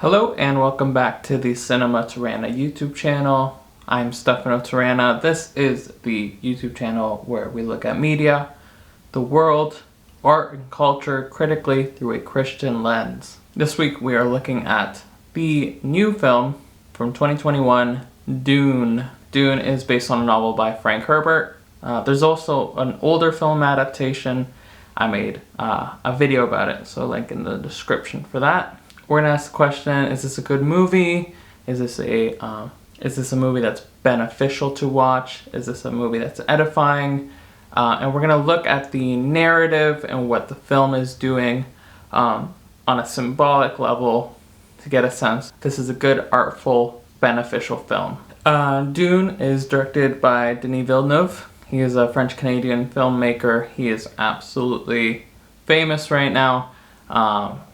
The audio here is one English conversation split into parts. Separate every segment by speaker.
Speaker 1: Hello and welcome back to the Cinema Tirana YouTube channel. I'm Stefano Tirana. This is the YouTube channel where we look at media, the world, art, and culture critically through a Christian lens. This week we are looking at the new film from 2021, Dune. Dune is based on a novel by Frank Herbert. There's also an older film adaptation. I made a video about it, so link in the description for that. We're gonna ask the question: is this a good movie? Is this a movie that's beneficial to watch? Is this a movie that's edifying? And we're gonna look at the narrative and what the film is doing on a symbolic level to get a sense this is a good, artful, beneficial film. Dune is directed by Denis Villeneuve. He is a French-Canadian filmmaker. He is absolutely famous right now.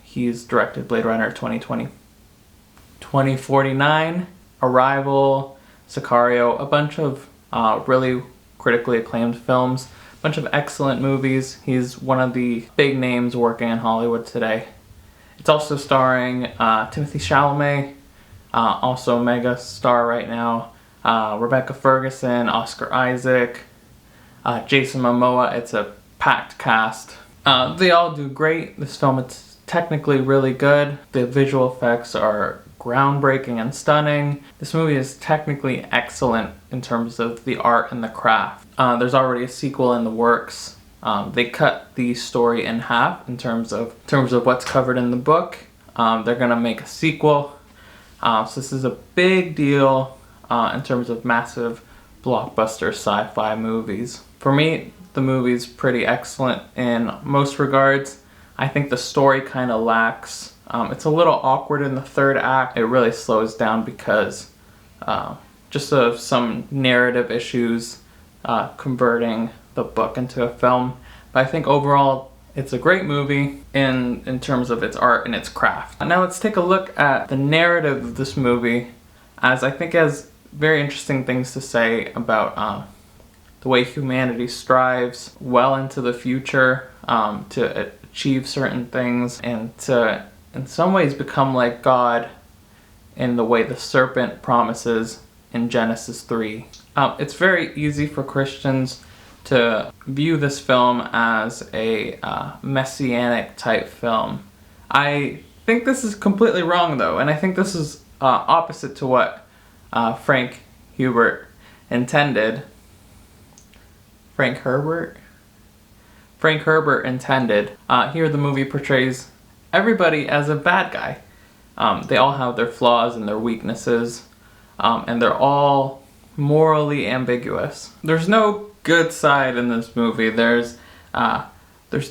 Speaker 1: He's directed Blade Runner 2049, Arrival, Sicario, a bunch of really critically acclaimed films, a bunch of excellent movies. He's one of the big names working in Hollywood today. It's also starring Timothée Chalamet, also a mega star right now, Rebecca Ferguson, Oscar Isaac, Jason Momoa. It's a packed cast. They all do great. This film, it's technically really good. The visual effects are groundbreaking and stunning. This movie is technically excellent in terms of the art and the craft. There's already a sequel in the works. They cut the story in half in terms of what's covered in the book. They're gonna make a sequel. So this is a big deal in terms of massive blockbuster sci-fi movies. For me, the movie's pretty excellent in most regards. I think the story kind of lacks. It's a little awkward in the third act. It really slows down because just of some narrative issues converting the book into a film. But I think overall it's a great movie in terms of its art and its craft. Now let's take a look at the narrative of this movie, as I think it has very interesting things to say about the way humanity strives well into the future to achieve certain things and to in some ways become like God in the way the serpent promises in Genesis 3. It's very easy for Christians to view this film as a messianic type film. I think this is completely wrong though, and I think this is opposite to what Frank Herbert intended. Frank Herbert intended. Here the movie portrays everybody as a bad guy. They all have their flaws and their weaknesses, and they're all morally ambiguous. There's no good side in this movie. There's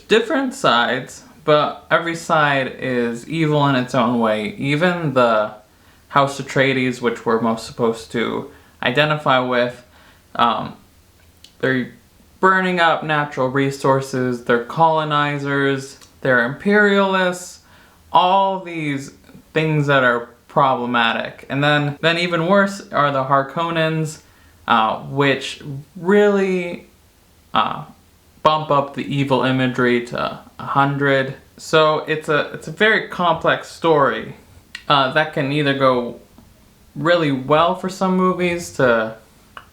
Speaker 1: different sides, but every side is evil in its own way. Even the House Atreides, which we're most supposed to identify with, they're burning up natural resources, they're colonizers, they're imperialists, all these things that are problematic. And then even worse are the Harkonnens, which really bump up the evil imagery to 100. So it's a very complex story that can either go really well for some movies to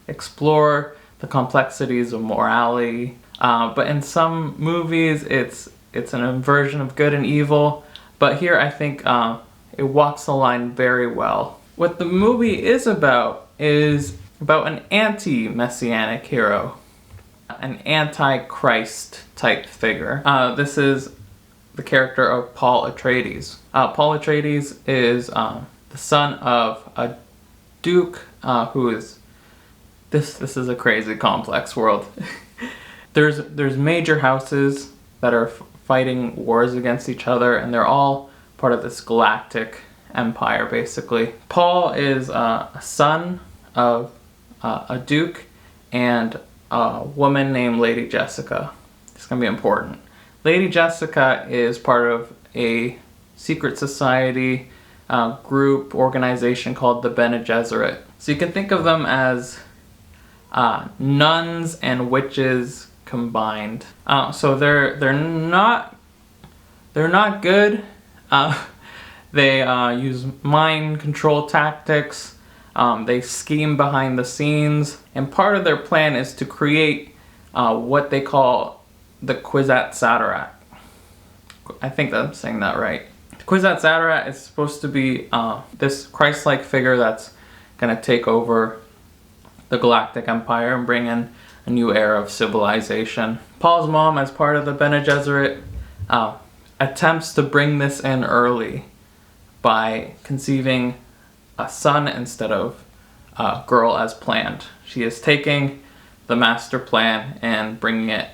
Speaker 1: explore the complexities of morality, but in some movies it's an inversion of good and evil. But here I think it walks the line very well. What the movie is about an anti-messianic hero, an anti-Christ type figure. This is the character of Paul Atreides. Paul Atreides is the son of a duke who is This is a crazy complex world. There's major houses that are fighting wars against each other, and they're all part of this galactic empire, basically. Paul is a son of a duke and a woman named Lady Jessica. It's gonna be important. Lady Jessica is part of a secret society group organization called the Bene Gesserit. So you can think of them as nuns and witches combined. So they're not good. They use mind control tactics. They scheme behind the scenes. And part of their plan is to create what they call the Kwisatz Haderach. I think I'm saying that right. The Kwisatz Haderach is supposed to be this Christ-like figure that's going to take over the Galactic Empire and bring in a new era of civilization. Paul's mom, as part of the Bene Gesserit, attempts to bring this in early by conceiving a son instead of a girl as planned. She is taking the master plan and bringing it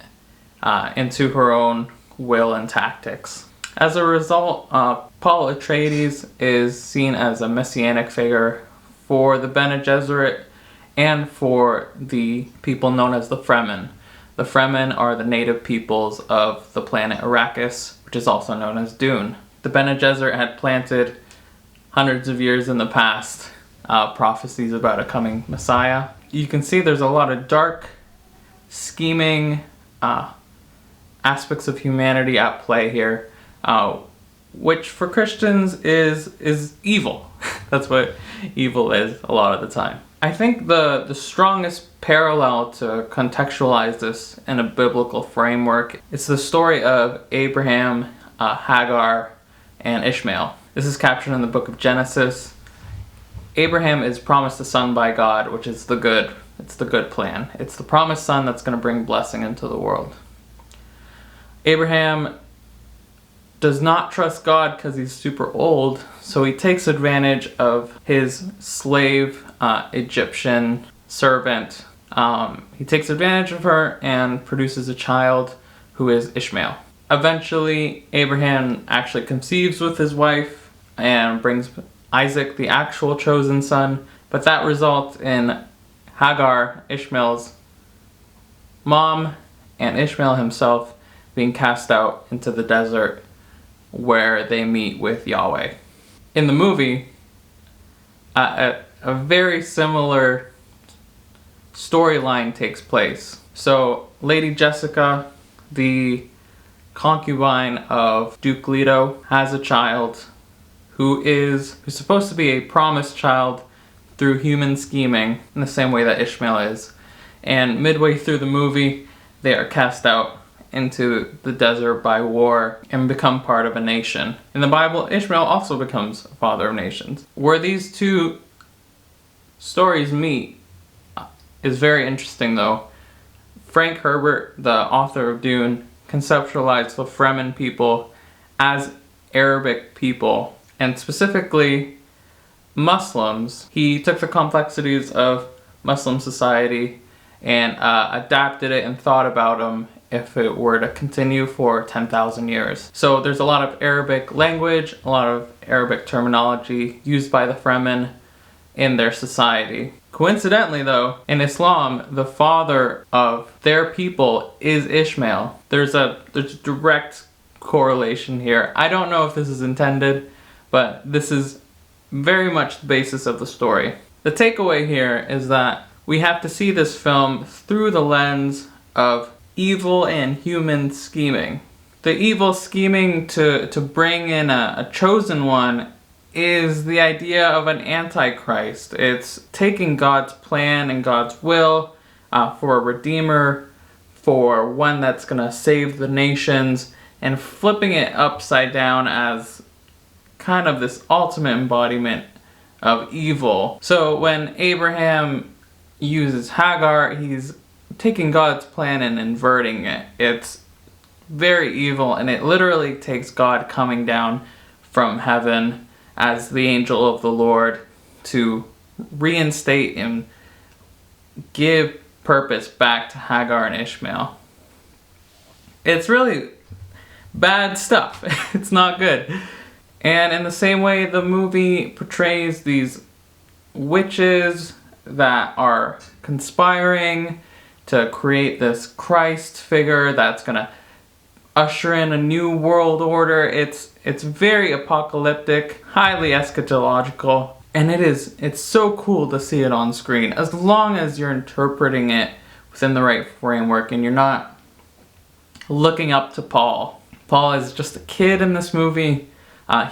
Speaker 1: into her own will and tactics. As a result, Paul Atreides is seen as a messianic figure for the Bene Gesserit and for the people known as the Fremen. The Fremen are the native peoples of the planet Arrakis, which is also known as Dune. The Bene Gesserit had planted hundreds of years in the past prophecies about a coming Messiah. You can see there's a lot of dark, scheming aspects of humanity at play here, which for Christians is evil. That's what evil is a lot of the time. I think the strongest parallel to contextualize this in a biblical framework is the story of Abraham, Hagar, and Ishmael. This is captured in the book of Genesis. Abraham is promised a son by God, which is the good. It's the good plan. It's the promised son that's going to bring blessing into the world. Abraham does not trust God because he's super old, so he takes advantage of his slave Egyptian servant. He takes advantage of her and produces a child who is Ishmael. Eventually, Abraham actually conceives with his wife and brings Isaac, the actual chosen son, but that results in Hagar, Ishmael's mom, and Ishmael himself being cast out into the desert where they meet with Yahweh. In the movie, a very similar storyline takes place. So Lady Jessica, the concubine of Duke Leto, has a child who's supposed to be a promised child through human scheming in the same way that Ishmael is. And midway through the movie, they are cast out into the desert by war and become part of a nation. In the Bible, Ishmael also becomes a father of nations. Where these two stories meet is very interesting though. Frank Herbert, the author of Dune, conceptualized the Fremen people as Arabic people, and specifically Muslims. He took the complexities of Muslim society and adapted it and thought about them if it were to continue for 10,000 years. So there's a lot of Arabic language, a lot of Arabic terminology used by the Fremen in their society. Coincidentally though, in Islam, the father of their people is Ishmael. There's a direct correlation here. I don't know if this is intended, but this is very much the basis of the story. The takeaway here is that we have to see this film through the lens of evil and human scheming. The evil scheming to bring in a chosen one is the idea of an antichrist. It's taking God's plan and God's will for a redeemer, for one that's gonna save the nations, and flipping it upside down as kind of this ultimate embodiment of evil. So when Abraham uses Hagar, he's taking God's plan and inverting it. It's very evil, and it literally takes God coming down from heaven as the angel of the Lord to reinstate and give purpose back to Hagar and Ishmael. It's really bad stuff. It's not good. And in the same way, the movie portrays these witches that are conspiring to create this Christ figure that's gonna usher in a new world order. It's very apocalyptic, highly eschatological, and it's so cool to see it on screen, as long as you're interpreting it within the right framework and you're not looking up to Paul. Paul is just a kid in this movie,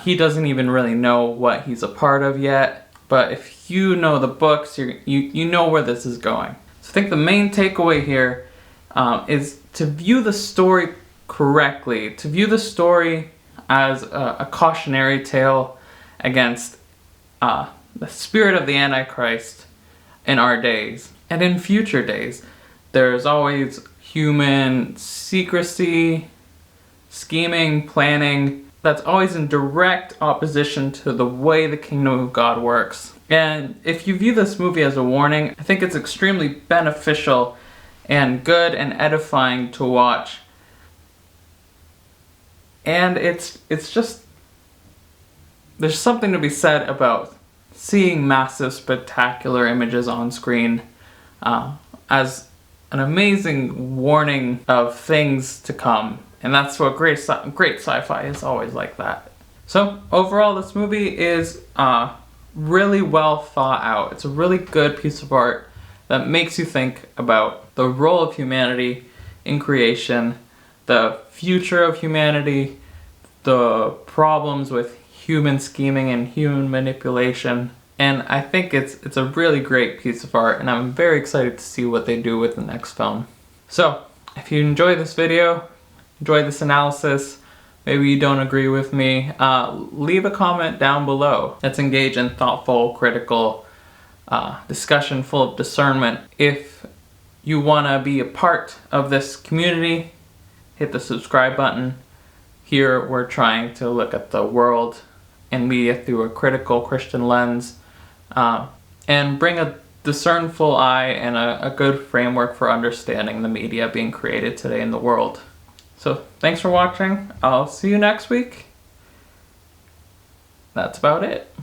Speaker 1: He doesn't even really know what he's a part of yet, but if you know the books, you know where this is going. So I think the main takeaway here is to view the story correctly, to view the story as a cautionary tale against the spirit of the Antichrist in our days and in future days. There's always human secrecy, scheming, planning, that's always in direct opposition to the way the kingdom of God works. And if you view this movie as a warning, I think it's extremely beneficial and good and edifying to watch. And it's just, there's something to be said about seeing massive, spectacular images on screen as an amazing warning of things to come. And that's what great sci-fi is always like that. So overall, this movie is really well thought out. It's a really good piece of art that makes you think about the role of humanity in creation, the future of humanity, the problems with human scheming and human manipulation. And I think it's a really great piece of art, and I'm very excited to see what they do with the next film. So, if you enjoyed this video, enjoyed this analysis, maybe you don't agree with me, leave a comment down below. Let's engage in thoughtful, critical discussion full of discernment. If you want to be a part of this community, hit the subscribe button. Here we're trying to look at the world and media through a critical Christian lens, and bring a discernful eye and a good framework for understanding the media being created today in the world. So thanks for watching. I'll see you next week. That's about it.